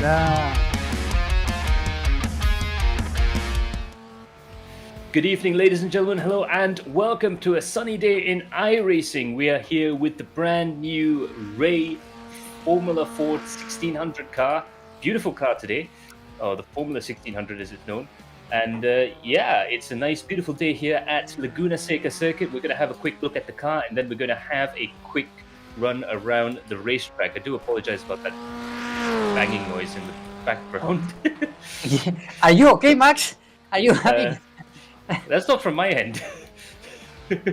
Hola. Good evening, ladies and gentlemen. Hello, and welcome to a sunny day in iRacing. We are here with the brand new Ray Formula Ford 1600 car. Beautiful car today, or the Formula 1600 as it's known. And yeah, it's a nice, beautiful day here at Laguna Seca Circuit. We're going to have a quick look at the car, and then we're going to have a quick run around the racetrack. I do apologize about that banging noise in the background. Are you okay, Max? Are you having? That's not from my end.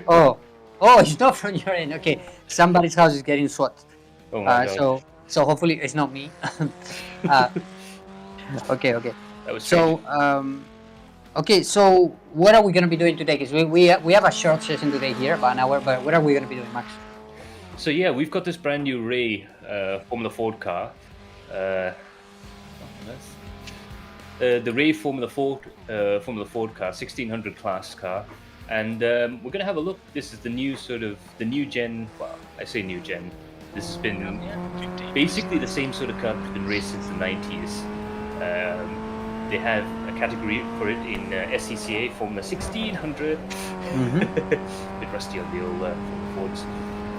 Oh, it's not from your end. Okay, somebody's house is getting swept. Oh my god. So hopefully it's not me. Okay. That was So okay. So what are we gonna be doing today? Because we have a short session today here, about an hour. But what are we gonna be doing, Max? So yeah, we've got this brand new Ray Formula Ford car. The Ray Formula Ford car, 1600 class car, and we're gonna have a look. This is the new new gen. Well, I say new gen. This has been basically the same sort of car that's been raced since the 90s. They have a category for it in SCCA Formula 1600. A bit rusty on the old Formula Fords.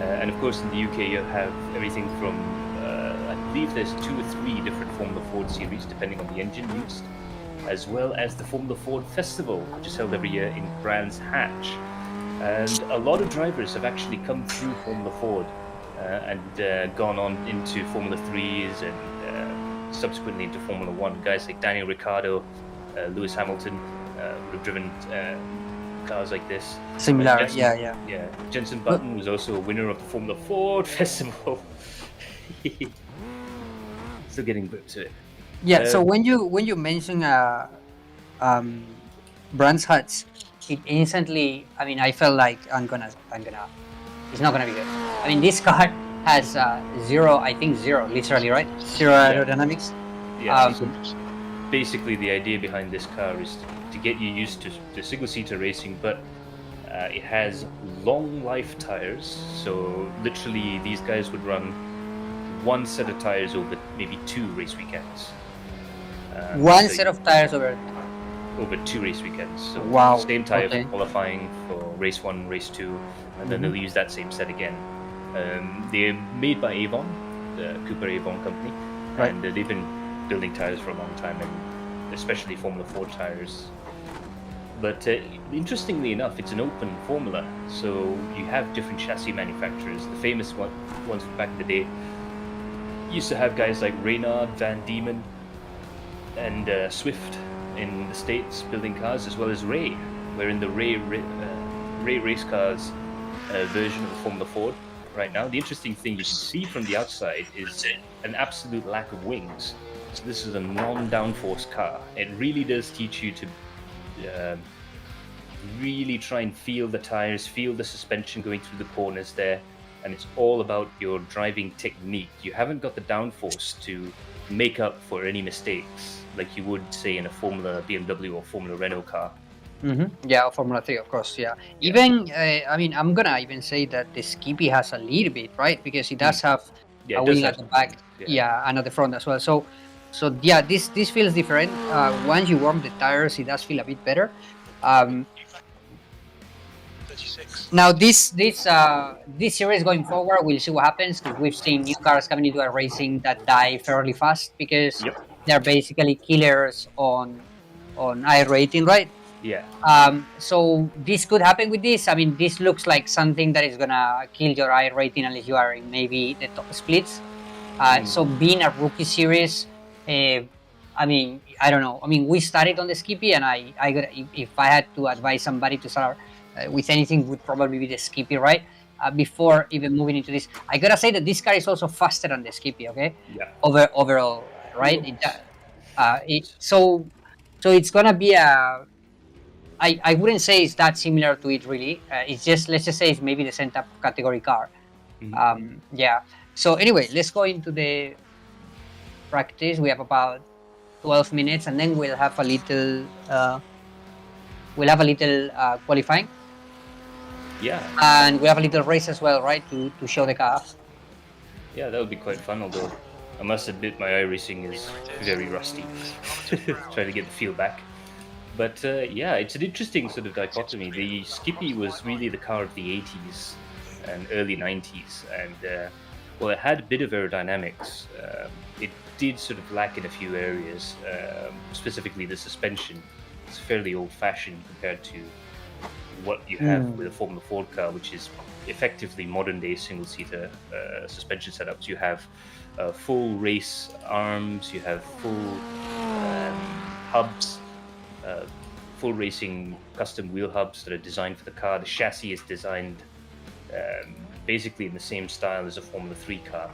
And of course, in the UK, you have everything from, I believe there's 2 or 3 different Formula Ford series, depending on the engine used, as well as the Formula Ford Festival, which is held every year in Brands Hatch. And a lot of drivers have actually come through Formula Ford and gone on into Formula 3s and subsequently into Formula 1. Guys like Daniel Ricciardo, Lewis Hamilton would have driven cars like this. Similar, Yeah. Jenson Button was also a winner of the Formula Ford Festival. Still getting back to it. Yeah. So when you mention Brands Hatch, it instantly. I mean, I felt like I'm gonna. It's not gonna be good. I mean, this car has zero. I think zero, literally, right? Zero aerodynamics. Yeah. So basically, the idea behind this car is to get you used to single-seater racing, but it has long life tires. So literally, these guys would run one set of tires over maybe 2 race weekends. One set of tires over 2 race weekends. So wow. Same tire for qualifying for race 1, race 2, and then they'll use that same set again. They're made by Avon, the Cooper Avon company, right. And they've been building tires for a long time, and especially Formula Ford tires. But interestingly enough, it's an open formula, so you have different chassis manufacturers. The famous ones from back in the day used to have guys like Reynard, Van Diemen, and Swift in the States building cars, as well as Ray. We're in the Ray race cars version of the Formula Ford right now. The interesting thing you can see from the outside is an absolute lack of wings. So this is a non-downforce car. It really does teach you to really try and feel the tires, feel the suspension going through the corners there, and it's all about your driving technique. You haven't got the downforce to make up for any mistakes like you would say in a Formula BMW or Formula Renault car. Yeah, Formula 3, of course. Yeah. Even I mean, I'm gonna even say that the Skippy has a little bit, right? Because it does have a wing at the back, and at the front as well. So yeah, this feels different. Once you warm the tires, it does feel a bit better. Now this series going forward, we'll see what happens, because we've seen new cars coming into our racing that die fairly fast because they're basically killers on iRating, right? Yeah. So this could happen with this. I mean, this looks like something that is gonna kill your iRating unless you are in maybe the top splits. So being a rookie series, I mean, I don't know. I mean, we started on the Skippy, and if I had to advise somebody to start with anything, would probably be the Skippy, right? Before even moving into this, I gotta say that this car is also faster than the Skippy. Okay. Yeah. Overall, right? So it's gonna be a. I wouldn't say it's that similar to it really. It's just, let's just say it's maybe the same type of category car. Yeah. So anyway, let's go into the practice. We have about 12 minutes, and then we'll have a little qualifying. Yeah. And we have a little race as well, right, to show the car. Yeah, that would be quite fun, although I must admit my iRacing is very rusty. Trying to get the feel back. But yeah, it's an interesting sort of dichotomy. The Skippy was really the car of the 80s and early 90s, and well, it had a bit of aerodynamics. It did sort of lack in a few areas, specifically the suspension. It's fairly old-fashioned compared to what you have with a Formula Ford car, which is effectively modern-day single-seater suspension setups. You have full race arms, you have full hubs, uh, full racing custom wheel hubs that are designed for the car. The chassis is designed basically in the same style as a Formula 3 car,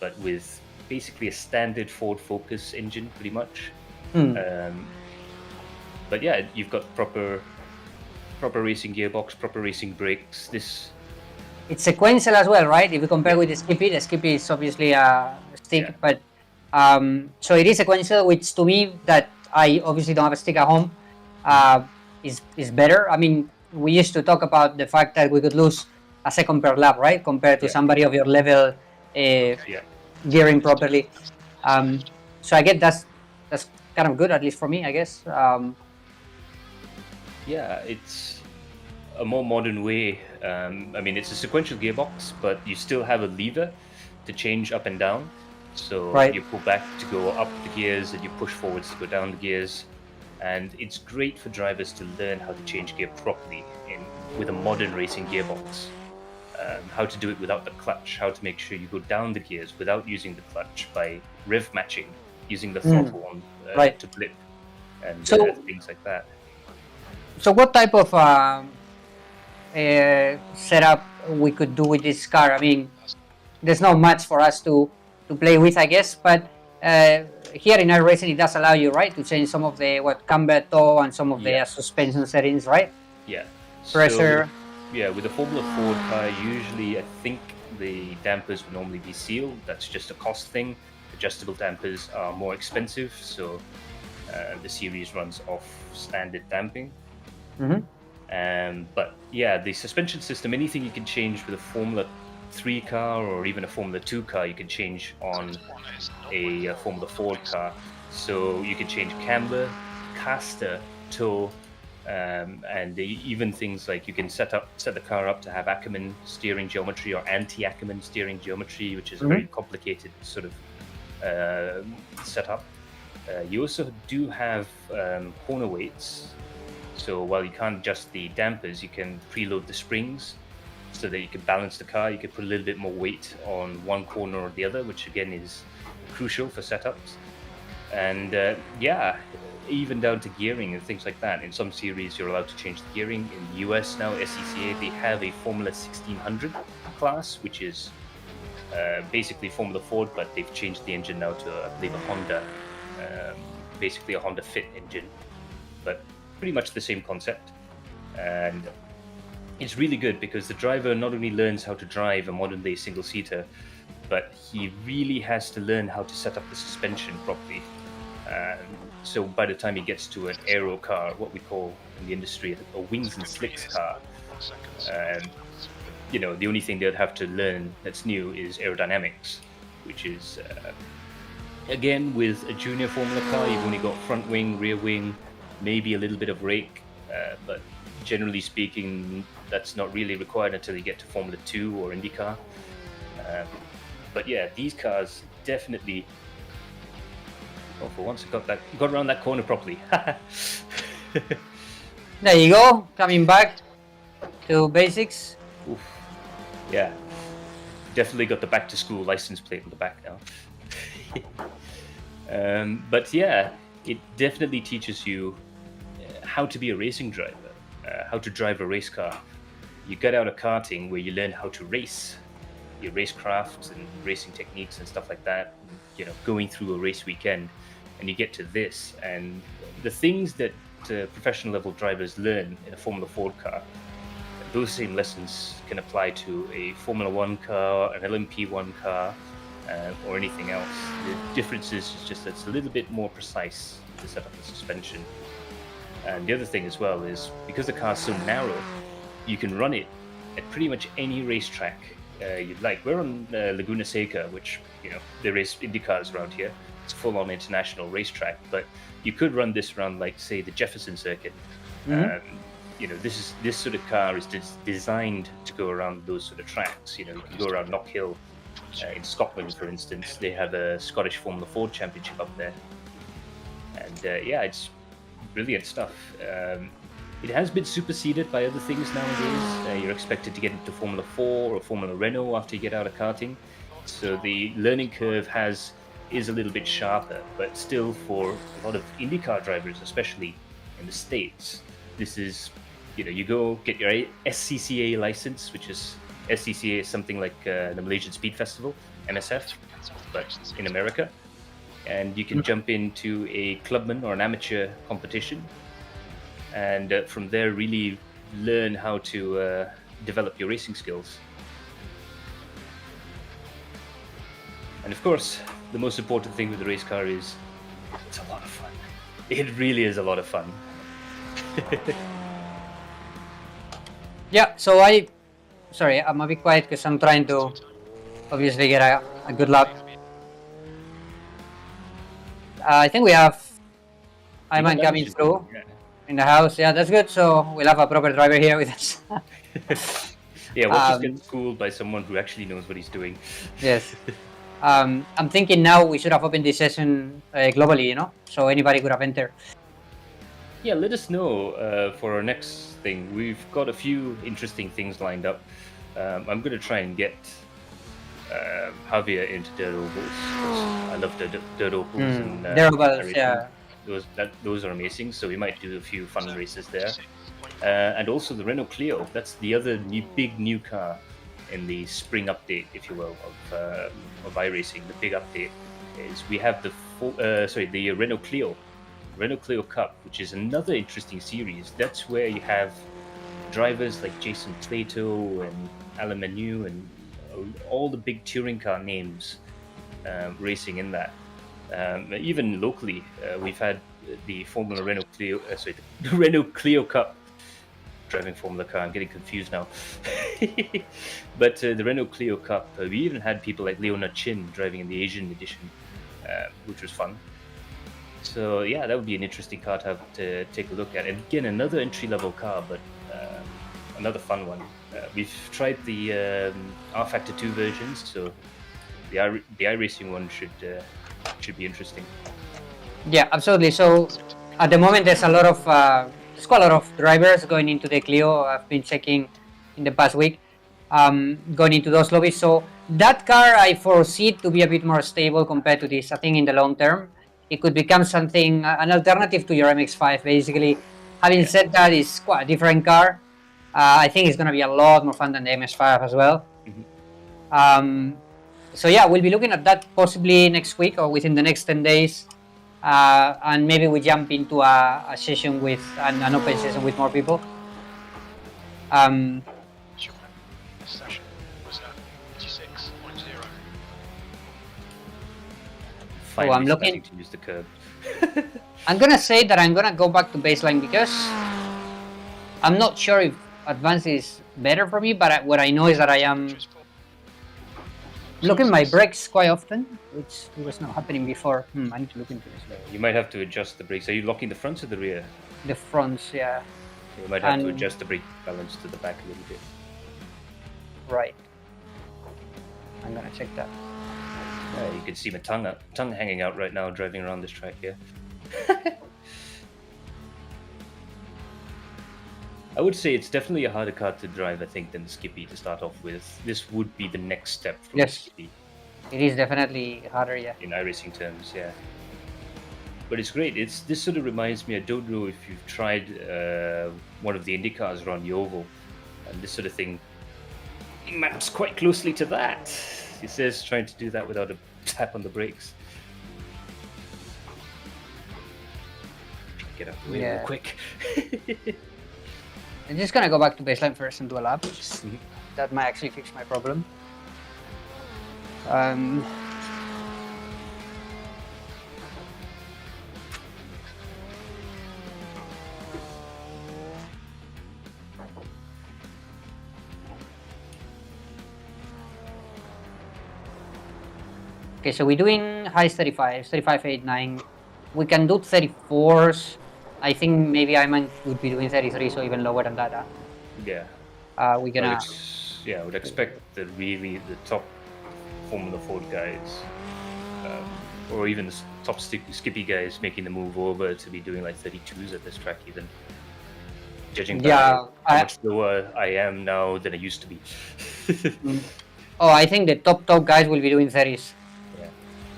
but with basically a standard Ford Focus engine, pretty much. But yeah, you've got proper racing gearbox, proper racing brakes. It's sequential as well, right? If you compare with the Skippy is obviously a stick, but so it is sequential, which to me, that I obviously don't have a stick at home, is better. I mean, we used to talk about the fact that we could lose a second per lap, right, compared to somebody of your level gearing properly. So I get that's kind of good, at least for me, I guess. Yeah, it's a more modern way. I mean, it's a sequential gearbox, but you still have a lever to change up and down. So you pull back to go up the gears, and you push forwards to go down the gears. And it's great for drivers to learn how to change gear properly with a modern racing gearbox. How to do it without the clutch, how to make sure you go down the gears without using the clutch by rev matching, using the throttle on to blip, and things like that. So what type of setup we could do with this car? I mean, there's not much for us to play with, I guess, but here in iRacing it does allow you, right, to change some of the camber toe and some of the suspension settings, right? Yeah. Pressure. So, with a Formula Ford car, usually I think the dampers would normally be sealed. That's just a cost thing. Adjustable dampers are more expensive, so the series runs off standard damping. But yeah, the suspension system, anything you can change with a Formula 3 car or even a Formula 2 car, you can change on a Formula Ford car. So you can change camber, caster, toe, and even things like you can set the car up to have Ackerman steering geometry or anti-Ackerman steering geometry, which is a very complicated sort of setup. You also do have corner weights. So while you can't adjust the dampers, you can preload the springs so that you can balance the car. You can put a little bit more weight on one corner or the other, which again is crucial for setups. And even down to gearing and things like that. In some series, you're allowed to change the gearing. In the US now, SCCA, they have a Formula 1600 class, which is basically Formula Ford, but they've changed the engine now to, I believe, a Honda, basically a Honda Fit engine, but pretty much the same concept. And it's really good because the driver not only learns how to drive a modern-day single-seater, but he really has to learn how to set up the suspension properly. So by the time he gets to an aero car, what we call in the industry a wings and slicks car, the only thing they'd have to learn that's new is aerodynamics, which is, again, with a junior Formula car, you've only got front wing, rear wing, maybe a little bit of rake, but generally speaking, that's not really required until you get to Formula 2 or IndyCar. But yeah, these cars definitely... Oh, for once I got around that corner properly. There you go, coming back to basics. Oof. Yeah, definitely got the back to school license plate on the back now. But yeah, it definitely teaches you how to be a racing driver, how to drive a race car. You get out of karting where you learn how to race, your racecraft and racing techniques and stuff like that, going through a race weekend, and you get to this, and the things that professional level drivers learn in a Formula Ford car, those same lessons can apply to a Formula 1 car, an LMP1 car, or anything else. The difference is just that it's a little bit more precise to set up the suspension. And the other thing as well is, because the car's so narrow, you can run it at pretty much any racetrack you'd like. We're on Laguna Seca, which, there is IndyCars around here. It's a full-on international racetrack, but you could run this around, like, say, the Jefferson Circuit. This sort of car is designed to go around those sort of tracks. You can go around Knock Hill in Scotland, for instance. They have a Scottish Formula Ford Championship up there, and it's brilliant stuff. It has been superseded by other things nowadays. You're expected to get into Formula 4 or Formula Renault after you get out of karting, so the learning curve is a little bit sharper. But still, for a lot of IndyCar drivers, especially in the States, this is, you go get your SCCA license, which is SCCA is something like the Malaysian Speed Festival, MSF, but in America, and you can jump into a clubman or an amateur competition, and from there really learn how to develop your racing skills. And of course, the most important thing with the race car is it's a lot of fun. It really is a lot of fun. Yeah, so I'm a bit quiet because I'm trying to obviously get a good lap. I think we have Iman coming through in the house. Yeah, that's good. So we'll have a proper driver here with us. Yeah, we'll just get schooled by someone who actually knows what he's doing. Yes. I'm thinking now we should have opened this session globally, so anybody could have entered. Yeah, let us know for our next thing. We've got a few interesting things lined up. I'm going to try and get Javier into dirt ovals. I love dirt ovals. And, dirt ovals, yeah. Those are amazing. So we might do a few fun races there. And also the Renault Clio. That's the other big new car in the spring update, if you will, of iRacing. The big update is we have the Renault Clio Cup, which is another interesting series. That's where you have drivers like Jason Plato and Alain Menu and all the big touring car names racing in that. Even locally, we've had the Renault Clio Cup. Driving Formula car, I'm getting confused now. But the Renault Clio Cup, we even had people like Leonard Chin driving in the Asian edition, which was fun. So yeah, that would be an interesting car to have to take a look at. And again, another entry-level car, but another fun one. We've tried the R Factor 2 versions, so the iRacing one should be interesting. Yeah, absolutely. So at the moment, there's quite a lot of drivers going into the Clio. I've been checking in the past week, going into those lobbies. So that car, I foresee it to be a bit more stable compared to this. I think in the long term, it could become something, an alternative to your MX-5, basically. Having said that, it's quite a different car. I think it's going to be a lot more fun than the MX-5 as well. So yeah, we'll be looking at that possibly next week or within the next 10 days. And maybe we jump into a session with an open session with more people. Session was at 56.0. Finally I'm looking to use the curb. I'm gonna say that I'm gonna go back to baseline because I'm not sure if advanced is better for me, but what I know is that I am looking my brakes quite often, which was not happening before. I need to look into this. You might have to adjust the brakes. Are you locking the fronts or the rear? The fronts, yeah. You might have to adjust the brake balance to the back a little bit. Right. I'm gonna check that. You can see my tongue hanging out right now driving around this track here. I would say it's definitely a harder car to drive, I think, than the Skippy to start off with. This would be the next step from the Skippy. It is definitely harder, yeah. In iRacing terms, yeah. But it's great. This sort of reminds me, I don't know if you've tried one of the Indy cars around the oval, and this sort of thing maps quite closely to that. It says trying to do that without a tap on the brakes. Try to get out of the way real quick. I'm just gonna go back to baseline first and do a lap. That might actually fix my problem. Okay, so we're doing highest 35, 35.89. We can do 34s. I think maybe Ayman would be doing 33, so even lower than that. Yeah. We're I gonna. would expect the top Formula Ford guys, or even the top Skippy guys making the move over to be doing like 32s at this track, even judging by Yeah, how much slower I am now than I used to be. Oh, I think the top guys will be doing 30s. Yeah.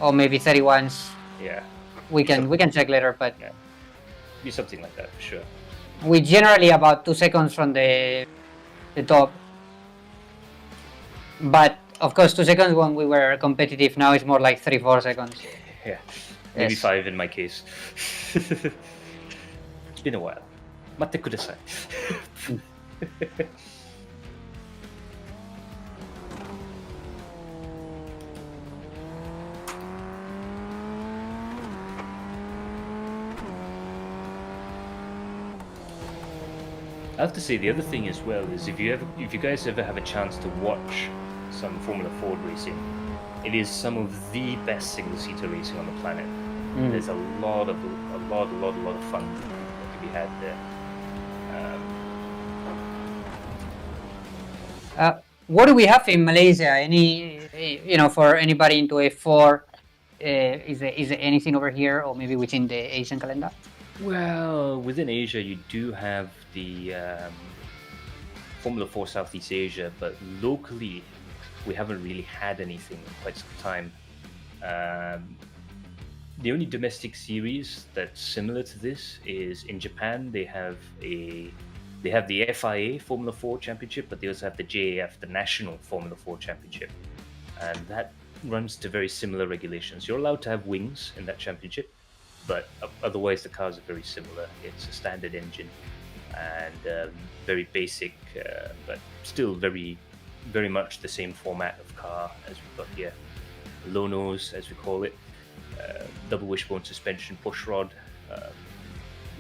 Or maybe 31s. Yeah. We can check later, but yeah, be something like that for sure. we generally about 2 seconds from the top. But of course, 2 seconds when we were competitive. Now it's more like 3-4 seconds. Yeah, maybe Yes. 5 in my case. It's been a while. Mate kudasai. I have to say the other thing as well is if you guys ever have a chance to watch some Formula Ford racing, it is some of the best single-seater racing on the planet. There's a lot of fun that can be had there. What do we have in Malaysia? Any, for anybody into F4, is there anything over here, or maybe within the Asian calendar? Well, within Asia, you do have the Formula 4 Southeast Asia, but locally, we haven't really had anything in quite some time. The only domestic series that's similar to this is in Japan. They have the FIA Formula 4 Championship, but they also have the JAF, the National Formula 4 Championship, and that runs to very similar regulations. You're allowed to have wings in that championship, but otherwise the cars are very similar. It's a standard engine and very basic, but still very, very much the same format of car as we've got here. Low nose, as we call it, double wishbone suspension push rod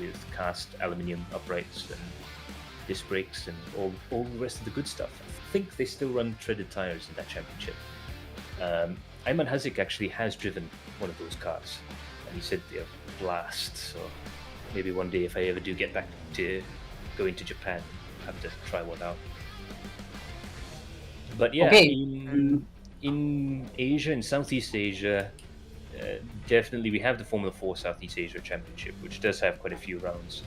with cast aluminium uprights and disc brakes and all the rest of the good stuff. I think they still run treaded tires in that championship. Ayman Hazik actually has driven one of those cars, and he said they're a blast. So maybe one day, if I ever do get back to going to Japan, I'll have to try one out. But yeah, Okay. in Asia, in Southeast Asia, definitely we have the Formula 4 Southeast Asia Championship, which does have quite a few rounds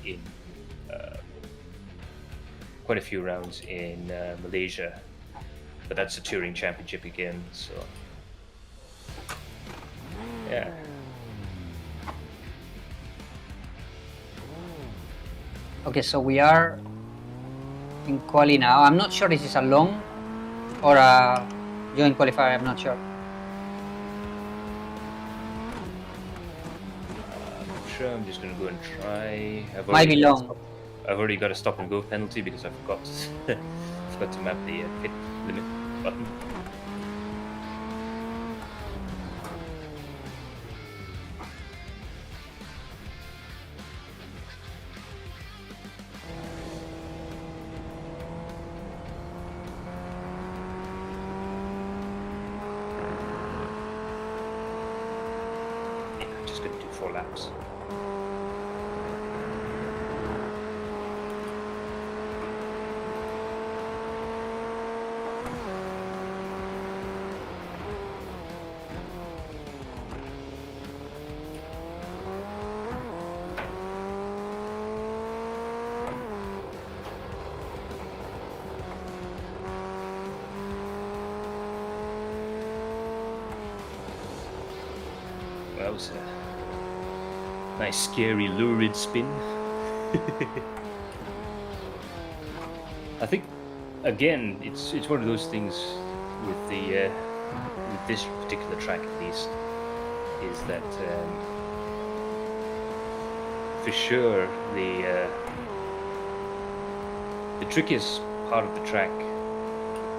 in Malaysia, but that's a touring championship again. So yeah. Okay, so we are in quali now. I'm not sure this is a long or a joint qualifier. I'm not sure. I'm just going to go and try. Might be long. I've already got a stop and go penalty because I forgot to map the pit limit button. I'm just going to do 4 laps. That was a nice, scary, lurid spin. I think, again, it's one of those things with with this particular track, at least, is that for sure the trickiest part of the track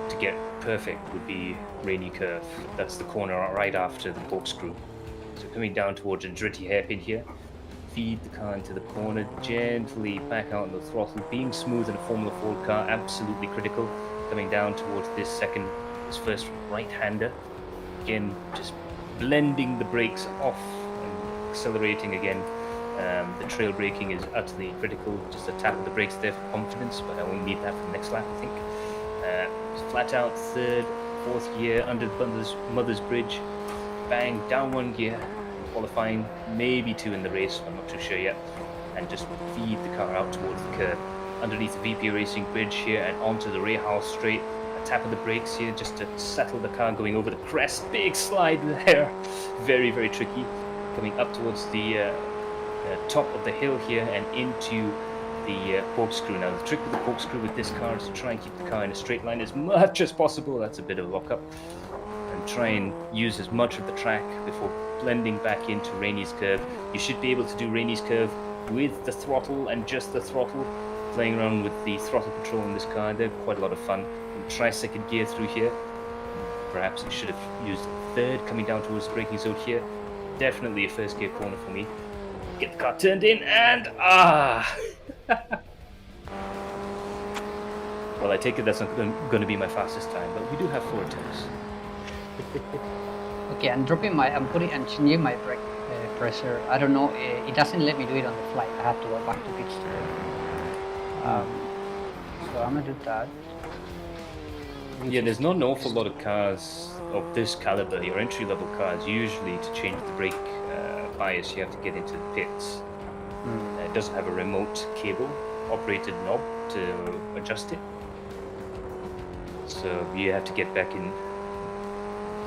to get perfect would be Rainy Curve. That's the corner right after the corkscrew. So coming down towards a dirty hairpin here, feed the car into the corner, gently back out on the throttle. Being smooth in a Formula Ford car, absolutely critical. Coming down towards this first right-hander. Again, just blending the brakes off and accelerating again. The trail braking is utterly critical. Just a tap of the brakes there for confidence, but I won't need that for the next lap, I think. Flat out third, fourth gear under the mother's bridge. Bang, down one gear. Qualifying, maybe 2 in the race, I'm not too sure yet. And just feed the car out towards the curb. Underneath the VP Racing bridge here and onto the Rahal straight. A tap of the brakes here just to settle the car going over the crest. Big slide there. Very, very tricky. Coming up towards the top of the hill here and into the corkscrew. Now the trick with the corkscrew with this car is to try and keep the car in a straight line as much as possible. That's a bit of a lock-up. And try and use as much of the track before blending back into Rainey's curve. You should be able to do Rainey's curve with the throttle and just the throttle. Playing around with the throttle control in this car, they're quite a lot of fun. And try second gear through here. Perhaps I should have used third coming down towards the braking zone here. Definitely a first gear corner for me. Get the car turned in and Well, I take it that's not going to be my fastest time, but we do have 4 attempts. Okay, I'm changing my brake pressure. I don't know, it doesn't let me do it on the fly. I have to go back to pit stop. So I'm gonna do that. Yeah, there's not an awful lot of cars of this caliber, your entry-level cars. Usually to change the brake bias, you have to get into the pits. It doesn't have a remote cable operated knob to adjust it. So you have to get back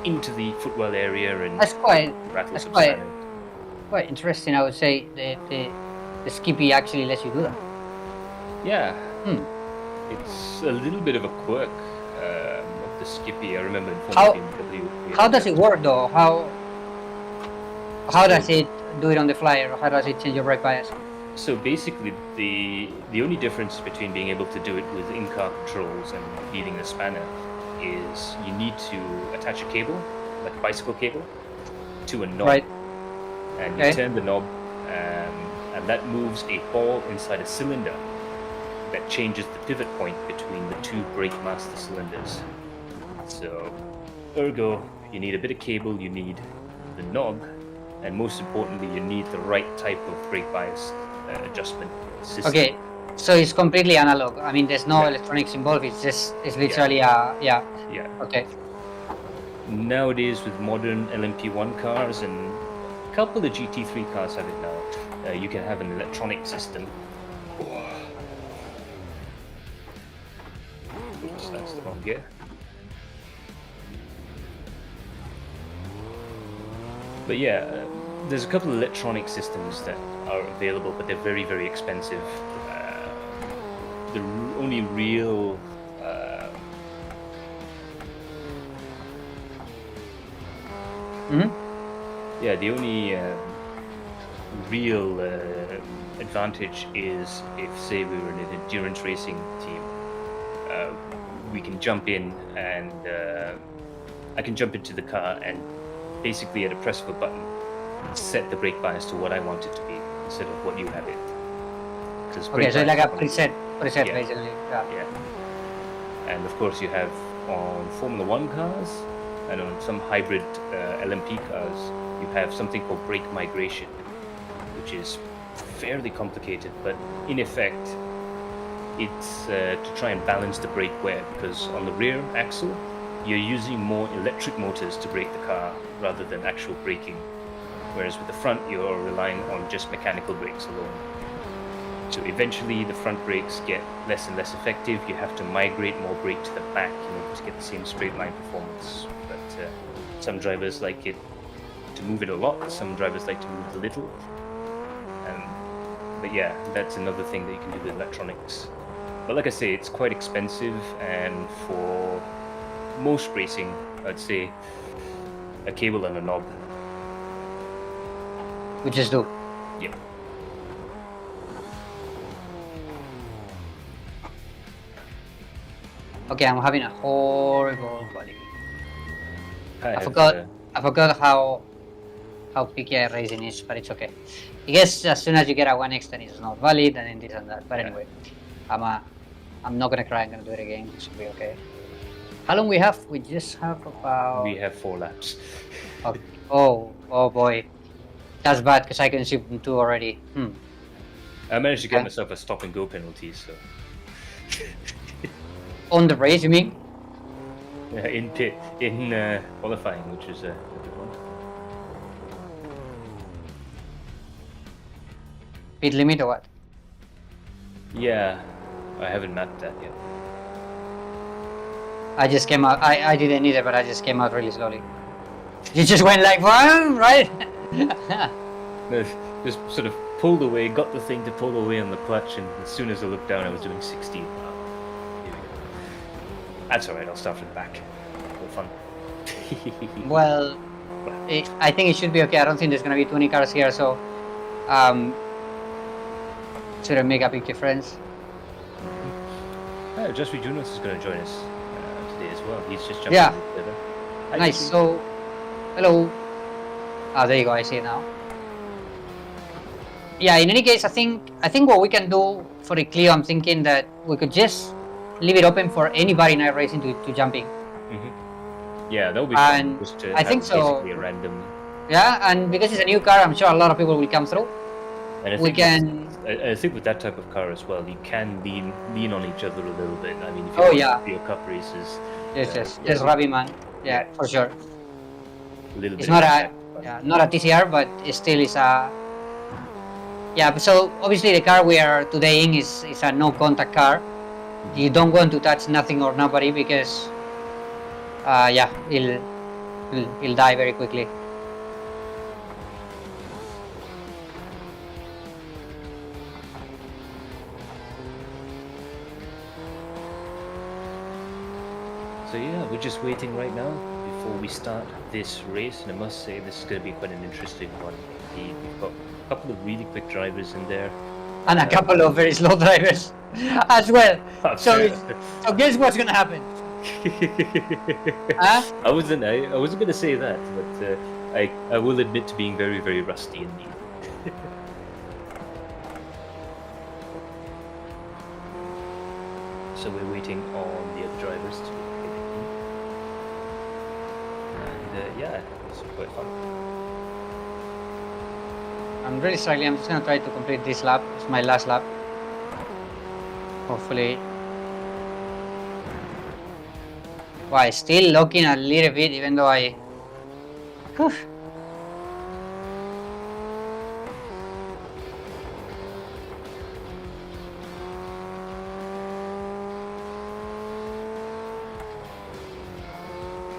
into the footwell area and That's quite rattle quite interesting. I would say the Skippy actually lets you do that. Yeah, it's a little bit of a quirk of the Skippy. I remember in BMW. How does it work though? How does it do it on the fly, or how does it change your brake bias? So basically, the only difference between being able to do it with in-car controls and feeding the spanner is you need to attach a cable, like a bicycle cable, to a knob. Right. And you turn the knob, and that moves a ball inside a cylinder that changes the pivot point between the 2 brake master cylinders. So, ergo, you need a bit of cable, you need the knob, and most importantly, you need the right type of brake bias adjustment system. Okay, so it's completely analog. I mean, there's no electronics involved. It's literally Yeah. Okay. Nowadays, with modern LMP1 cars and a couple of GT3 cars have it now, you can have an electronic system. Oops, that's the wrong gear. But yeah, there's a couple of electronic systems that are available, but they're very, very expensive. The only real yeah, the only real advantage is if, say, we were in an endurance racing team, we can jump in and I can jump into the car and basically at a press of a button set the brake bias to what I want it to be instead of what you have it. Okay, so it's like a preset Yeah. basically. Yeah. And of course you have on Formula 1 cars and on some hybrid LMP cars, you have something called brake migration, which is fairly complicated, but in effect, it's to try and balance the brake wear, because on the rear axle, you're using more electric motors to brake the car rather than actual braking, whereas with the front, you're relying on just mechanical brakes alone. So eventually, the front brakes get less and less effective. You have to migrate more brake to the back in order to get the same straight line performance. But some drivers like it to move it a lot. Some drivers like to move it a little. But yeah, that's another thing that you can do with electronics. But like I say, it's quite expensive, and for most racing, I'd say a cable and a knob. We just do. Yeah. Okay, I'm having a horrible body. I have, forgot how picky iRacing is, but it's okay. I guess as soon as you get a 1x, then it's not valid, and then this and that. But anyway, I'm not gonna cry. I'm gonna do it again. It should be okay. How long we have? We just have about. We have 4 laps. Okay. Oh boy. That's bad because I can ship them 2 already. I managed to get Okay. myself a stop and go penalty, so On the race, you mean? in qualifying, which is a good one. Speed limit or what? Yeah, I haven't mapped that yet. I just came out. I didn't either, but I just came out really slowly. You just went like, "Whoa," right? Just sort of pulled away, got the thing to pull away on the clutch, and as soon as I looked down, I was doing 60. Wow. Here we go. That's alright, I'll start from the back. For fun. Well, I think it should be okay. I don't think there's gonna be 20 cars here, so shouldn't make a big difference. Just Junos is going to join us today as well. He's just jumping Yeah. together. Nice. So, hello. Ah, there you go. I see it now. Yeah. In any case, I think what we can do for the Clio, I'm thinking that we could just leave it open for anybody in iRacing to jump in. Yeah, that would be And fun. Just to I have think so. basically a random. Yeah, and because it's a new car, I'm sure a lot of people will come through. And I We think can. I think with that type of car as well, you can lean on each other a little bit. I mean, if you Oh, want yeah. your cup races, Yes, yeah. yes, Ravi man. Yeah, for sure. a little It's bit. not of a that, but- yeah, not a TCR, but it still is a. Yeah, but so obviously the car we are today in is a no contact car. You don't want to touch nothing or nobody because, yeah, he'll die very quickly. So yeah, we're just waiting right now before we start this race, and I must say this is going to be quite an interesting one. We've got a couple of really quick drivers in there. And a couple of very slow drivers as well. So guess what's gonna happen? Huh? I wasn't going to say that, but I will admit to being very, very rusty indeed. So we're waiting on the other drivers to get in. And yeah, it's quite fun. I'm really struggling. I'm just gonna try to complete this lap. It's my last lap. Hopefully. Wow, still looking a little bit, even though I. Whew.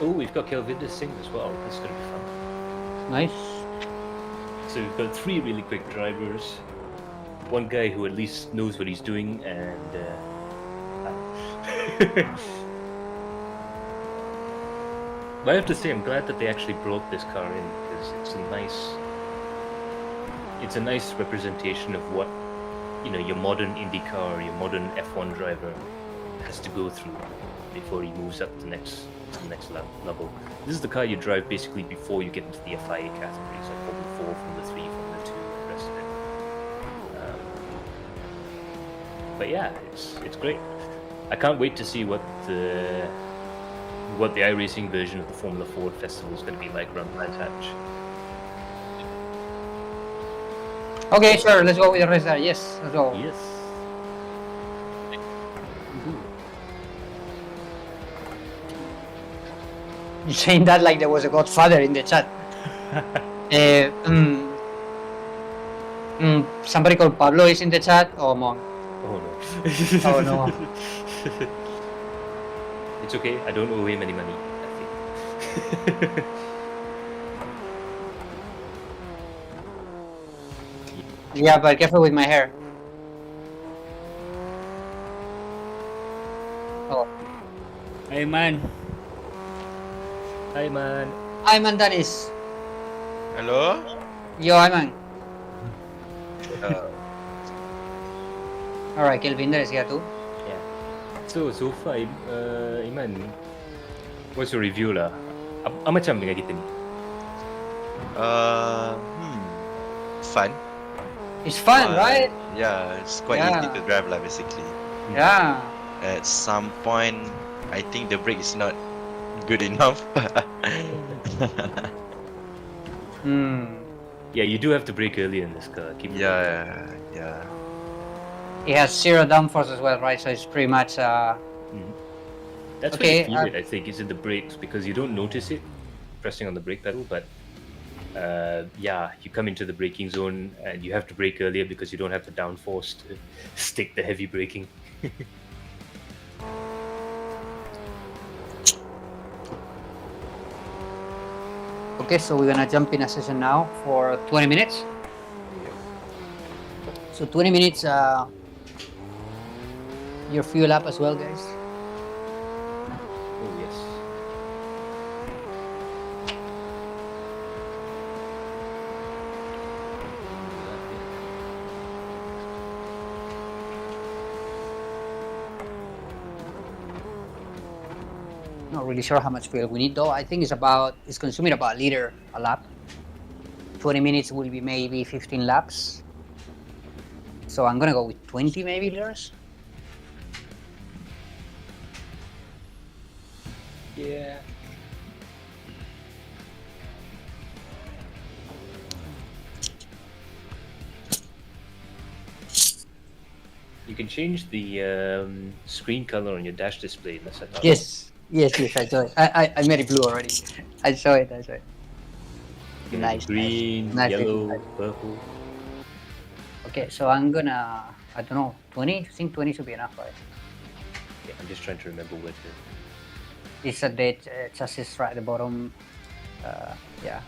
Oh, we've got Kelvin to sing as well. This is going to be fun. Nice. So we've got 3 really quick drivers. One guy who at least knows what he's doing, and but I have to say, I'm glad that they actually brought this car in because it's a nice representation of what your modern Indy car, your modern F1 driver has to go through before he moves up to the next level. This is the car you drive basically before you get into the FIA categories, like Formula 4, Formula 3, Formula 2, and the rest of it. But yeah, it's great. I can't wait to see what the iRacing version of the Formula 4 festival is going to be like around Brands Hatch. Okay, sure. Let's go with the rest there. Yes, let's go. Yes. You're saying that like there was a godfather in the chat. Somebody called Pablo is in the chat. Oh, Mon. Oh no. Oh no. It's okay. I don't owe him any money, I think. Yeah, but careful with my hair. Oh, Hey man, Hi man. Ayman Danis. Hello? Yo, Ayman. Uh, Alright, Kelvin there is here too. Yeah. So far, Iman, what's your review lah? Apa macam dengan kita ni? fun. It's fun, right? Yeah, it's quite Yeah. easy to drive lah, basically. Yeah. At some point, I think the brake is not good enough. Yeah, you do have to brake early in this car. Keep in mind. Yeah. It has 0 downforce as well, right? So it's pretty much. That's Okay, when you feel it, I think, is in the brakes because you don't notice it pressing on the brake pedal, but yeah, you come into the braking zone and you have to brake earlier because you don't have the downforce to stick the heavy braking. Okay, so we're gonna jump in a session now for 20 minutes. So 20 minutes, your fuel up as well, guys. Oh, yes. Not really sure how much fuel we need though. I think it's consuming about a liter a lap. 20 minutes will be maybe 15 laps. So I'm gonna go with 20 maybe liters. Yeah. You can change the screen color on your dash display. Unless I thought. Yes, I saw it. I made it blue already. I saw it. You know, Nice, green, nice. yellow, purple. Okay, so I'm gonna, I don't know, 20? I think 20 should be enough, right? Yeah, I'm just trying to remember where to. It's at the chassis right at the bottom. Yeah.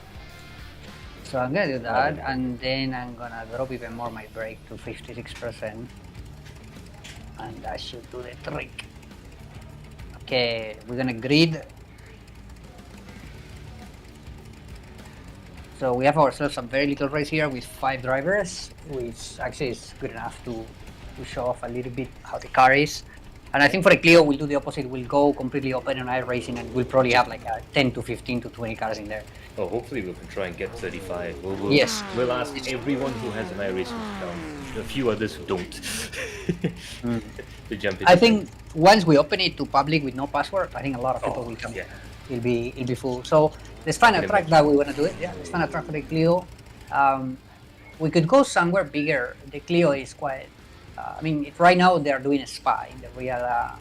So I'm gonna do that, and then I'm gonna drop even more my brake to 56%. And that should do the trick. Okay, we're gonna grid. So we have ourselves a very little race here with 5 drivers, which actually is good enough to show off a little bit how the car is. And I think for the Clio, we'll do the opposite. We'll go completely open on iRacing, and we'll probably have like 10 to 15 to 20 cars in there. Oh, hopefully we can try and get 35. We'll Yes. We'll ask everyone who has an iRacing account, a few others who don't, to jump in. I think once we open it to public with no password, I think a lot of people will come. Yeah. It'll be full. So let's find a track that we want to do it. Yeah, let's find a track for the Clio. We could go somewhere bigger. The Clio is quite. I mean, right now they're doing a Spa in the real. Oh,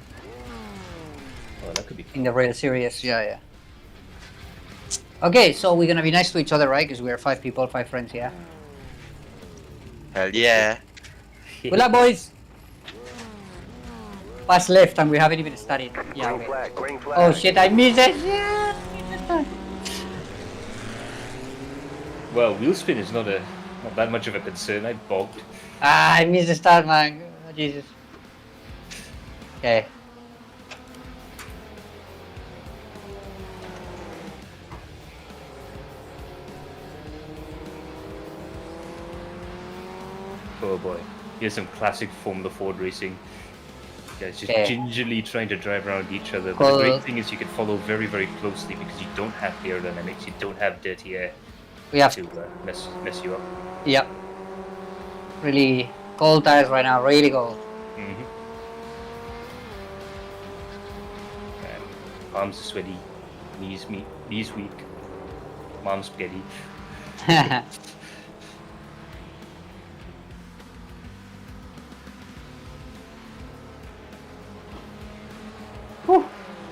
that could be. In the real series, yeah. Okay, so we're gonna be nice to each other, right? Because we are 5 people, 5 friends, yeah. Hell yeah. Good luck, boys. Pass left, and we haven't even started. Yeah. Okay. Green flag. Oh shit! I missed it. Yeah. Well, wheel spin is not that much of a concern. I bogged. I missed the start, man. Oh, Jesus. Okay. Oh boy, here's some classic Formula Ford racing. Guys just Okay. gingerly trying to drive around each other. But Cool. the great thing is you can follow very, very closely because you don't have aerodynamics, you don't have dirty air We have. to mess you up. Yep. Really cold tires right now. Really cold. Mm-hmm. Arms are sweaty, knees weak, mom's spaghetti.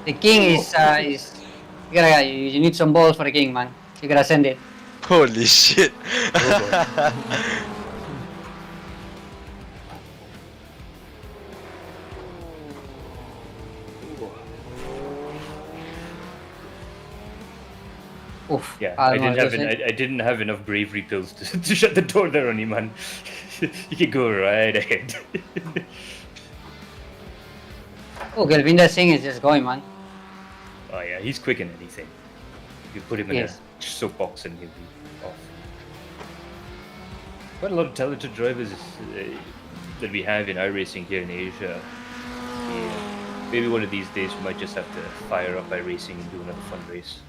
The king is you need some balls for the king, man. You gotta send it. Holy shit. Oof. Yeah, I I don't didn't know, have I didn't have enough bravery pills to shut the door there on you, man. You can go right ahead. Oh, Kelvin, that thing is just going, man. Oh yeah, he's quick in anything. You put him in Yes. a soapbox and he'll be off. Quite a lot of talented drivers that we have in iRacing here in Asia. Yeah. Maybe one of these days we might just have to fire up iRacing and do another fun race.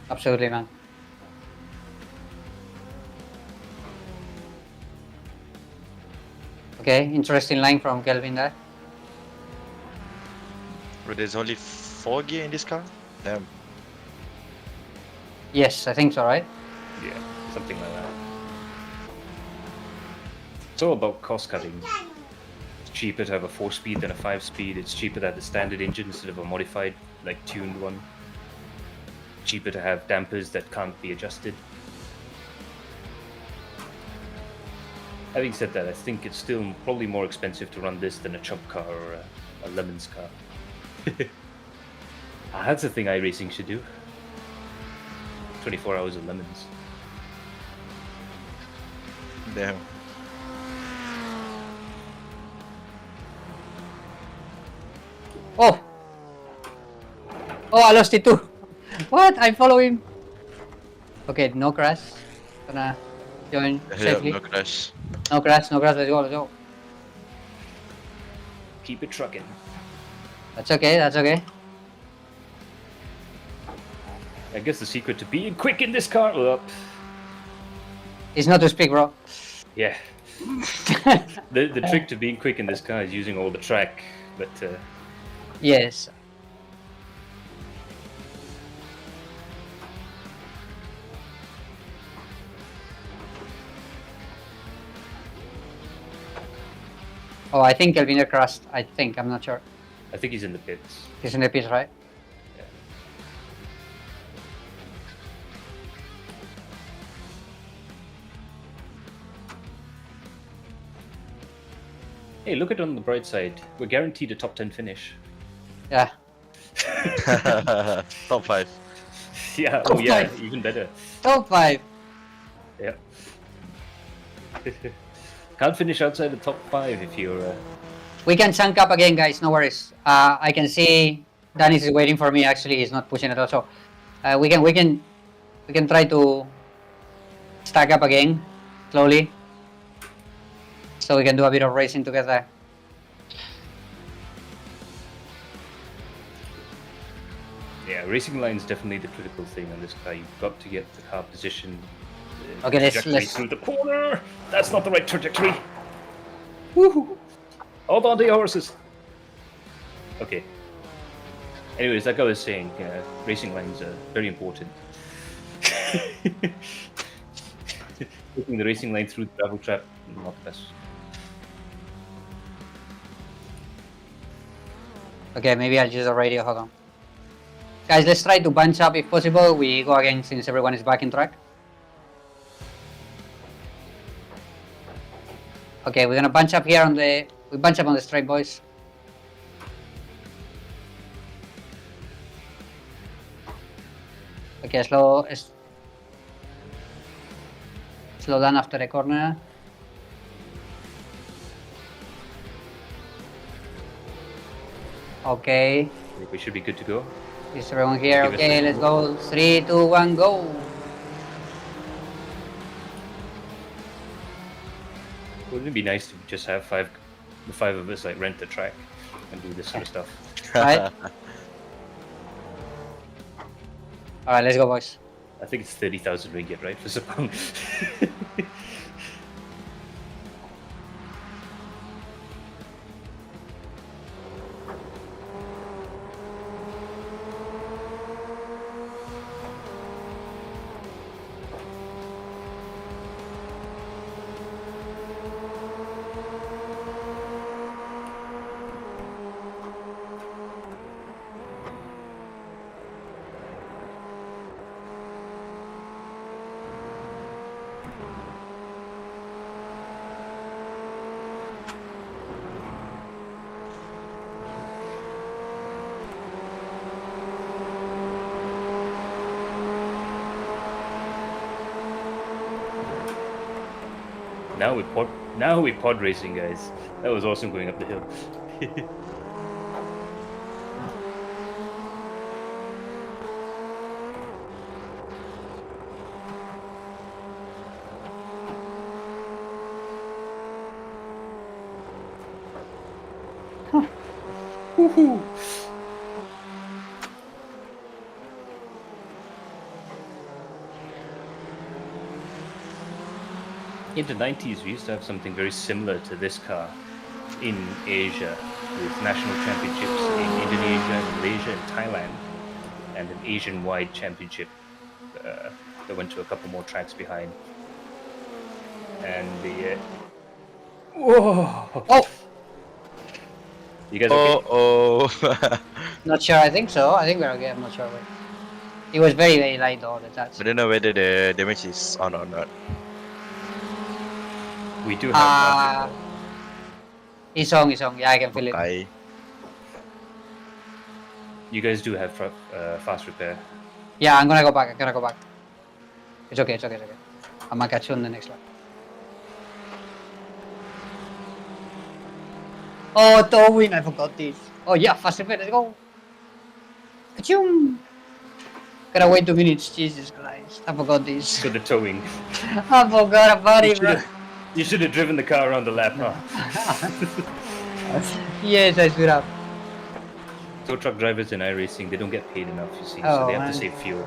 Absolutely, man. Okay, interesting line from Kelvin there. But there's only 4 gear in this car? Damn. Yes, I think so, right? Yeah, something like that. It's all about cost cutting. It's cheaper to have a 4-speed than a 5-speed. It's cheaper to have the standard engine instead of a modified, like tuned one. Cheaper to have dampers that can't be adjusted. Having said that, I think it's still probably more expensive to run this than a chump car or a Lemons car. That's the thing iRacing should do. 24 hours of Lemons. Damn. Oh! Oh, I lost it too! What? I follow him! Okay, no crash. Gonna join safely. No crash. No crash, let's go, let's go. Keep it trucking. That's okay, that's okay. I guess the secret to being quick in this car. It's not to speak, bro. Yeah. The trick to being quick in this car is using all the track, but Yes. Oh, I think Kelvin crashed. I think, I'm not sure. I think he's in the pits. He's in the pits, right? Yeah. Hey, look at it on the bright side. We're guaranteed a top 10 finish. Yeah. Top 5. Yeah, Top oh yeah, five. even better. Top 5. Yeah. Can't finish outside the top 5 if you're... We can chunk up again, guys. No worries. I can see Danis is waiting for me. Actually, he's not pushing at all. So we can try to stack up again slowly, so we can do a bit of racing together. Yeah, racing line is definitely the critical thing on this car. You've got to get the car position. Okay, Trajectory let's. through the corner. That's not the right trajectory. Woohoo! Hold on to your horses. Okay. Anyways, like I was saying, racing lines are very important. Taking the racing line through the gravel trap, not the best. Okay, maybe I'll use the radio. Hold on, guys. Let's try to bunch up if possible. We go again since everyone is back in track. Okay, we're gonna bunch up here on the. We bunch up on the straight, boys. Okay, slow down after the corner. Okay, I think we should be good to go. is everyone here? Give us Okay, a- let's go. 3, 2, 1, go. Wouldn't it be nice to just have the five of us like rent the track and do this sort of stuff? Right. All right, let's go, boys. I think it's 30,000 ringgit, right, for Sepang? Now we pod racing, guys. That was awesome going up the hill. Woohoo! In the 90s, we used to have something very similar to this car in Asia, with national championships in Indonesia, Malaysia, and Thailand, and an Asian-wide championship. They went to a couple more tracks behind. And the whoa! Oh, You guys okay? Oh. not sure. I think so. I think we're okay. I'm not sure. Wait. It was very, very light though, the touch. I don't know whether the damage is on or not. We do have Uh, it's on, it's on. Yeah, I can feel it. Okay. you guys do have fast repair. Yeah, I'm gonna go back. I'm gonna go back. It's okay, it's okay, it's okay. I'm gonna catch you on the next lap. Oh, Towin, I forgot this. Oh yeah, fast repair, let's go. Ka-choom. Gotta wait 2 minutes, Jesus Christ. I forgot this. For the towing. I forgot about it, bro. You should have driven the car around the lap, huh? Yes, I should have. Tow truck drivers in iRacing, they don't get paid enough, you see, so Oh, they have man. to save fuel.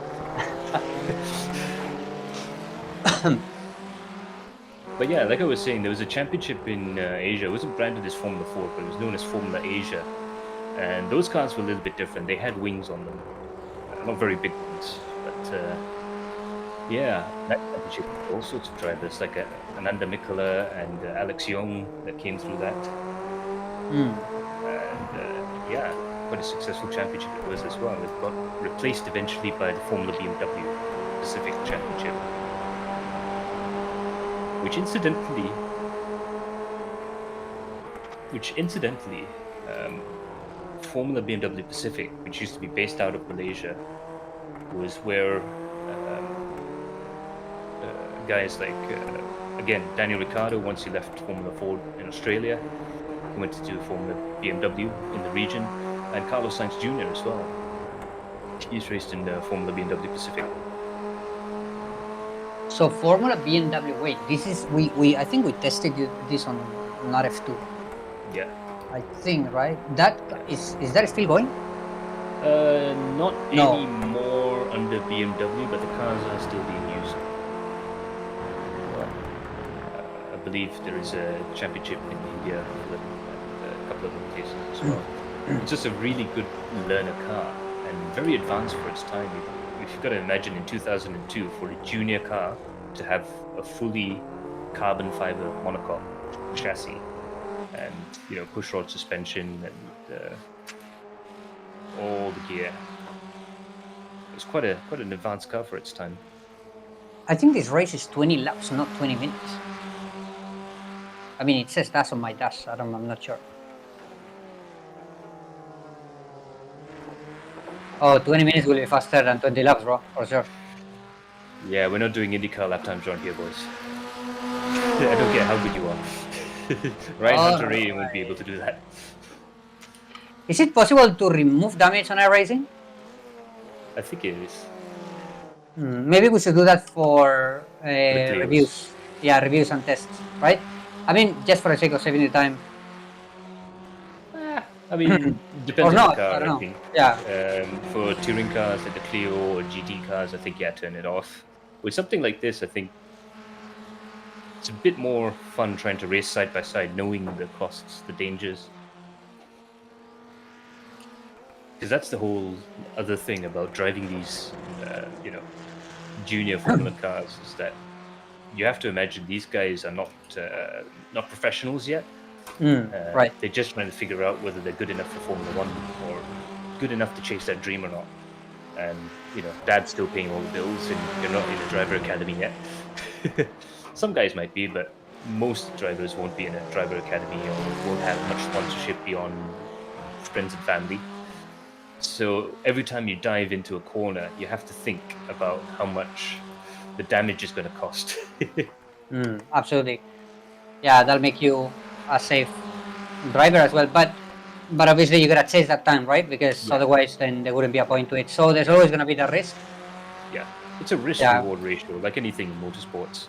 But yeah, like I was saying, there was a championship in Asia. It wasn't branded as Formula 4, but it was known as Formula Asia. And those cars were a little bit different. They had wings on them. Not very big ones, but yeah, that championship with all sorts of drivers, like Ananda Mikkola and Alex Young that came through that. Mm. And yeah, quite a successful championship it was as well. It got replaced eventually by the Formula BMW Pacific Championship, which incidentally, Formula BMW Pacific, which used to be based out of Malaysia, was where guys like again Daniel Ricciardo, once he left Formula 4 in Australia, he went to do Formula BMW in the region, and Carlos Sainz Jr. as well. He's raced in Formula BMW Pacific. So Formula BMW, wait, this is we I think we tested this on F2. Yeah. I think, right? That is that still going? Not No. anymore under BMW, but the cars are still being used. I believe there is a championship in India for a couple of locations as well. It's just a really good learner car and very advanced for its time. You've got to imagine in 2002 for a junior car to have a fully carbon fiber monocoque chassis and push rod suspension and all the gear. It's quite an advanced car for its time. I think this race is 20 laps, not 20 minutes. I mean, it says that on my dash. I'm not sure. Oh, 20 minutes will be faster than 20 laps, bro, for sure. Yeah, we're not doing IndyCar lap times around here, boys. I don't care how good you are. Ryan Hunter Radian won't be able to do that. Is it possible to remove damage on iRacing? I think it is. Maybe we should do that for Cleos. reviews. Yeah, reviews and tests, right? I mean, just for the sake of saving the time. I mean, depends Or on not, the car, I don't know. think. Yeah. For touring cars like the Clio or GT cars, I think, turn it off. With something like this, I think it's a bit more fun trying to race side by side, knowing the costs, the dangers. Because that's the whole other thing about driving these, junior Formula cars, is that you have to imagine these guys are not professionals yet. Right. They're just trying to figure out whether they're good enough for Formula 1 or good enough to chase that dream or not. And, dad's still paying all the bills and you're not in a driver academy yet. Some guys might be, but most drivers won't be in a driver academy or won't have much sponsorship beyond friends and family. So every time you dive into a corner, you have to think about how much the damage is going to cost. Absolutely. Yeah, that'll make you a safe driver as well. But obviously you gotta chase that time, right? Because otherwise then there wouldn't be a point to it. So there's always gonna be the risk. Yeah, it's a risk-reward ratio, like anything in motorsports.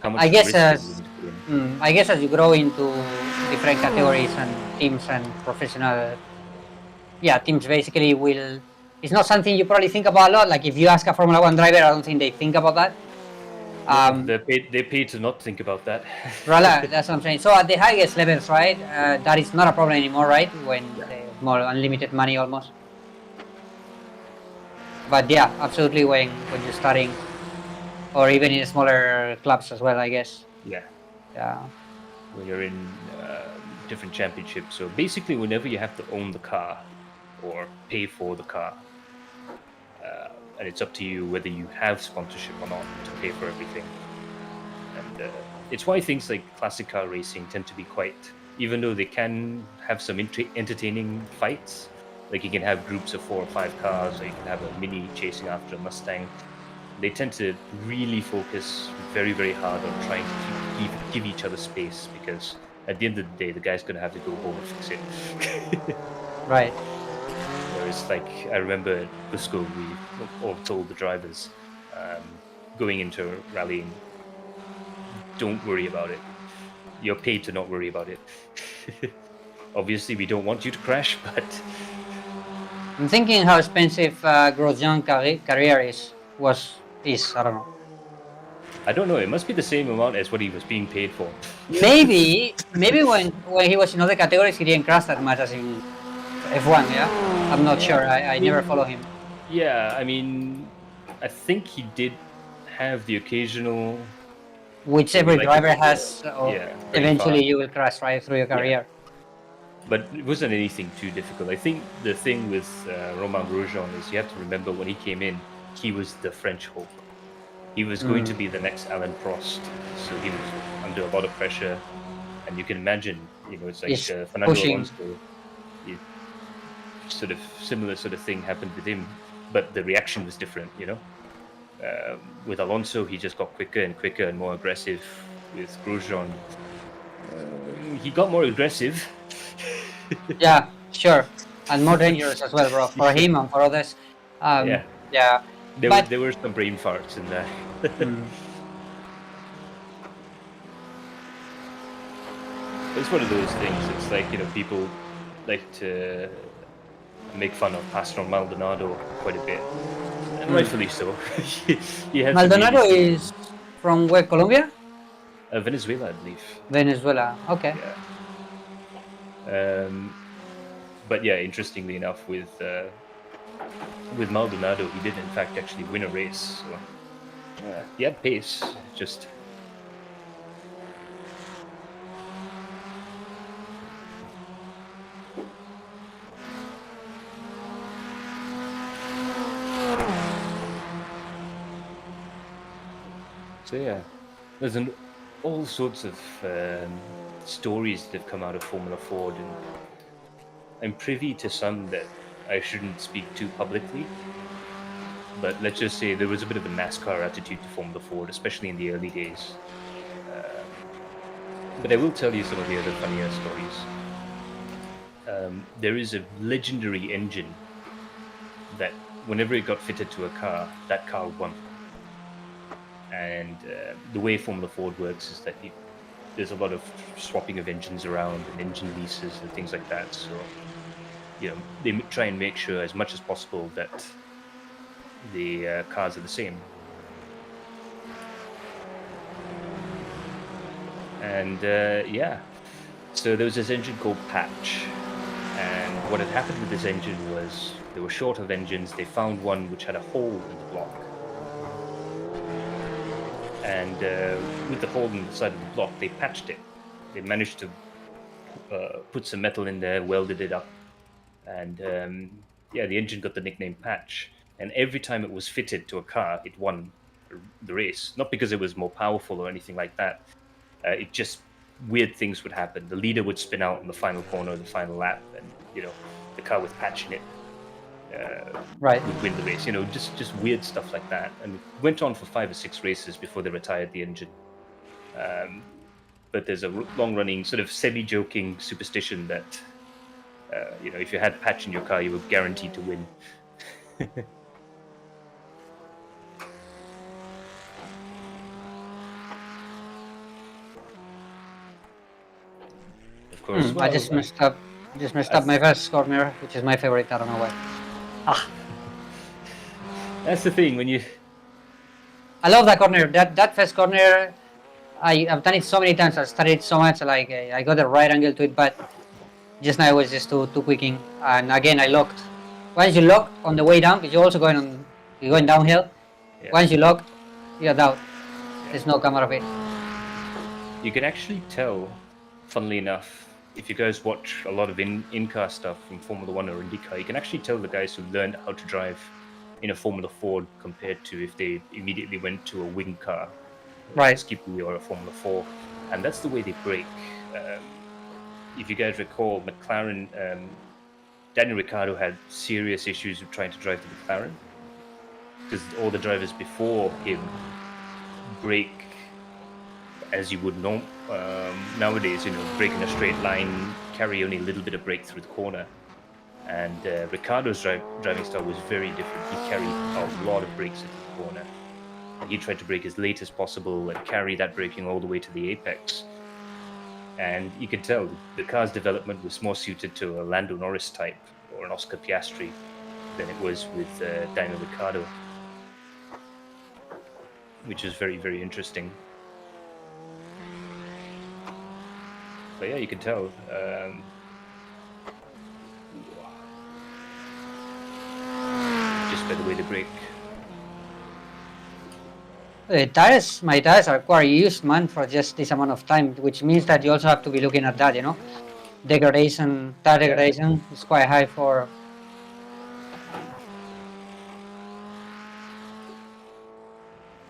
How much I guess risk do you need to put in? I guess as you grow into different categories and teams and professional, teams basically will. It's not something you probably think about a lot. Like if you ask a Formula 1 driver, I don't think they think about that. They're paid to not think about that. Right, that's what I'm saying. So at the highest levels, right, that is not a problem anymore, right? When there's more unlimited money almost. But yeah, absolutely when you're starting, or even in smaller clubs as well, I guess. Yeah, Yeah. when you're in different championships. So basically, whenever you have to own the car or pay for the car, and it's up to you whether you have sponsorship or not to pay for everything. And it's why things like classic car racing tend to be quite, even though they can have some entertaining fights, like you can have groups of 4 or 5 cars, or you can have a mini chasing after a Mustang. They tend to really focus very, very hard on trying to give each other space, because at the end of the day, the guy's going to have to go home and fix it. Right. Whereas, like, I remember at Cusco, we all told the drivers going into rallying, don't worry about it. You're paid to not worry about it. Obviously, we don't want you to crash, but I'm thinking how expensive Grosjean career is. I don't know. I don't know. It must be the same amount as what he was being paid for. Maybe when he was in other categories, he didn't crash that much as in F1. Yeah, I'm not sure. I never follow him. Yeah, I mean, I think he did have the occasional. Which every like, driver has. yeah, pretty Eventually, fast. you will crash right through your career. But it wasn't anything too difficult. I think the thing with Romain Grosjean is you have to remember when he came in, he was the French hope. He was going to be the next Alain Prost, so he was under a lot of pressure. And you can imagine, it's like He's Fernando pushing. Alonso. Sort of similar sort of thing happened with him, but the reaction was different. With Alonso, he just got quicker and quicker and more aggressive. With Grosjean, he got more aggressive. Yeah, sure, and more dangerous as well, bro, for him and for others. Yeah. There were some brain farts in there. It's one of those things. It's like, people like to make fun of Pastor Maldonado quite a bit, and rightfully so. He had some Maldonado really is from where? Colombia? Venezuela, I believe. Venezuela. Okay. Yeah. But yeah, interestingly enough, with Maldonado, he did in fact actually win a race. So he had pace, just. So yeah, there's all sorts of stories that have come out of Formula Ford, and I'm privy to some that I shouldn't speak to publicly. But let's just say there was a bit of a NASCAR attitude to Formula Ford, especially in the early days. But I will tell you some of the other funnier stories. There is a legendary engine that whenever it got fitted to a car, that car won. And the way Formula Ford works is that there's a lot of swapping of engines around and engine leases and things like that. So, they try and make sure as much as possible that the cars are the same. And so there was this engine called Patch. And what had happened with this engine was they were short of engines. They found one which had a hole in the block. And with the hole in the side of the block, they patched it. They managed to put some metal in there, welded it up, and the engine got the nickname Patch. And every time it was fitted to a car, it won the race. Not because it was more powerful or anything like that. It just weird things would happen. The leader would spin out in the final corner of the final lap, and the car with Patch in it would win the race. Just weird stuff like that. And it went on for 5 or 6 races before they retired the engine. But there's a long-running sort of semi-joking superstition that if you had Patch in your car, you were guaranteed to win. Of course. I just messed up. My first corner, which is my favorite. I don't know why. That's the thing when you. I love that corner. That first corner, I've done it so many times. I studied so much. Like I got the right angle to it, but just now it was just too quicking. And again, I locked. Once you lock on the way down, because you're also going downhill. Yeah. Once you lock, you doubt. There's no camera feed. You can actually tell, funnily enough, if you guys watch a lot of in-car stuff from Formula One or IndyCar, you can actually tell the guys who learned how to drive in a Formula Ford compared to if they immediately went to a wing car, like a Right. Skippy or a Formula 4, and that's the way they brake. If you guys recall, McLaren, Daniel Ricciardo had serious issues with trying to drive the McLaren because all the drivers before him brake as you would know nowadays, brake in a straight line, carry only a little bit of brake through the corner. And Ricciardo's driving style was very different. He carried a lot of brakes into the corner. And he tried to brake as late as possible and carry that braking all the way to the apex. And you could tell the car's development was more suited to a Lando Norris type or an Oscar Piastri than it was with Daniel Ricciardo, which is very, very interesting. But yeah, you can tell. Just by the way they brake. My tires are quite used, man, for just this amount of time, which means that you also have to be looking at that, tire degradation is quite high for.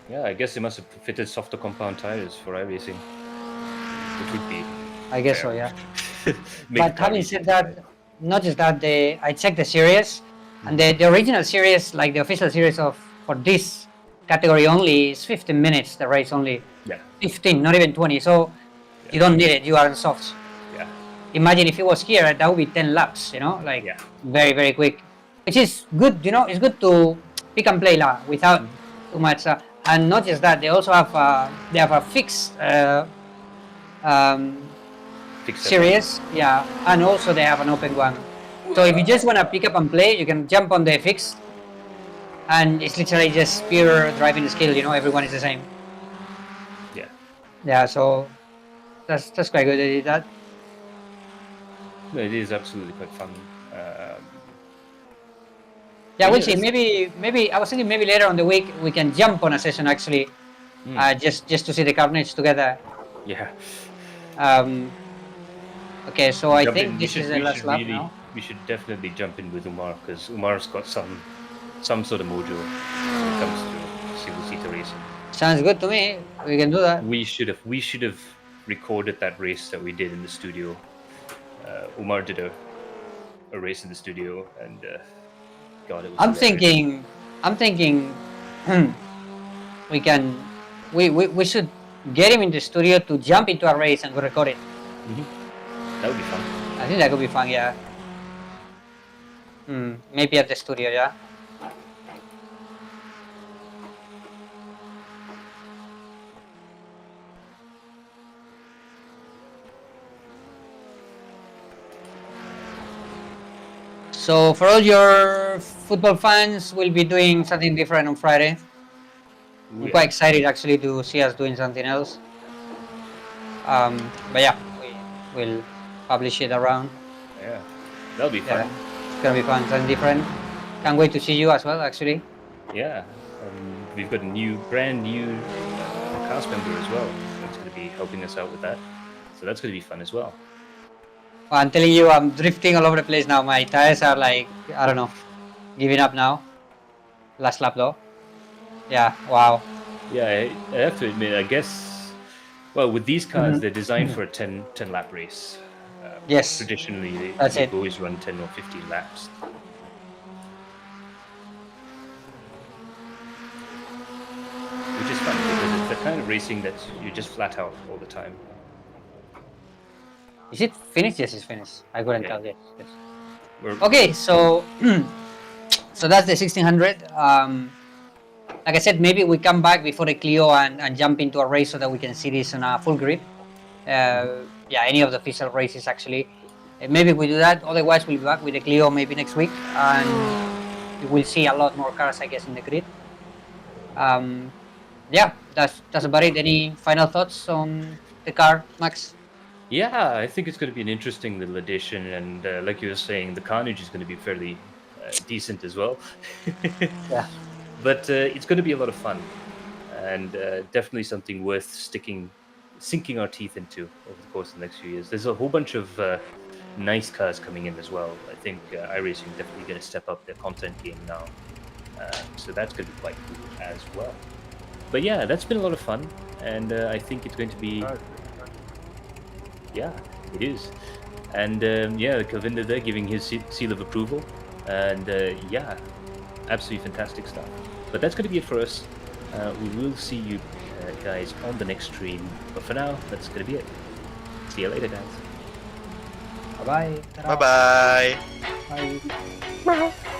Yeah, I guess they must have fitted softer compound tires for iRacing, which would be. I guess fair. so, yeah. Make But the car having easier said to that, drive. not just that, I checked the series, and the original series, like the official series for this category only, is 15 minutes. The race only Yeah, 15, not even 20. So you don't need it. You are on softs. yeah, Imagine if it was here, that would be 10 laps. Like yeah. very very quick, which is good. It's good to pick and play without too much. And not just that, they also have a fixed. Fix that. Series, yeah, and also they have an open one. So if you just want to pick up and play, you can jump on the fix, and it's literally just pure driving skill. Everyone is the same. Yeah. Yeah, so that's quite good. They did that. No, it is absolutely quite fun. Yeah, But we'll yeah, see. that's- Maybe I was thinking maybe later on the week we can jump on a session actually, just to see the carnage together. Yeah. Okay, so I Jump think in. this is the last lap now. We should definitely jump in with Umar because Umar's got some sort of mojo when it comes to single seater racing. Sounds good to me. We can do that. We should have recorded that race that we did in the studio. Umar did a race in the studio, and God, it was. I'm thinking, we should get him in the studio to jump into a race and we record it. That would be fun. I think that could be fun, yeah. Maybe at the studio, yeah. So for all your football fans, we'll be doing something different on Friday. I'm quite excited actually to see us doing something else. But yeah, we'll publish it around. Yeah, that'll be fun. Yeah, it's gonna be fun, something different. Can't wait to see you as well, actually. Yeah, we've got a brand new cast member as well. That's going to be helping us out with that. So that's going to be fun as well. Well, I'm telling you, I'm drifting all over the place now. My tires are like, I don't know, giving up now. Last lap though. Yeah, wow. Yeah, I have to admit, I guess, well, with these cars, they're designed for a 10 lap race. Yes. Traditionally, That's they've it. always run 10 or 15 laps. Which is fun because it's the kind of racing that you're just flat out all the time. Is it finished? Yes, it's finished. I couldn't Yeah. tell. Yes. We're- Okay, so so that's the 1600. Like I said, maybe we come back before the Clio and jump into a race so that we can see this on a full grid. Yeah, any of the official races actually. Maybe we do that. Otherwise, we'll be back with the Clio maybe next week, and we will see a lot more cars, I guess, in the grid. Yeah, that's about it. Any final thoughts on the car, Max? Yeah, I think it's going to be an interesting little addition, and like you were saying, the carnage is going to be fairly decent as well. Yeah. But it's going to be a lot of fun. and definitely something worth sinking our teeth into over the course of the next few years. There's a whole bunch of nice cars coming in as well. I think iRacing definitely going to step up their content game now, so that's going to be quite cool as well. But yeah, that's been a lot of fun, and I think it's going to be. Yeah, it is. And yeah, Kelvin there giving his seal of approval. And yeah, absolutely fantastic stuff. But that's going to be it for us. We will see you guys on the next stream. But for now, that's going to be it. See you later, guys. Bye-bye. Bye bye. Bye.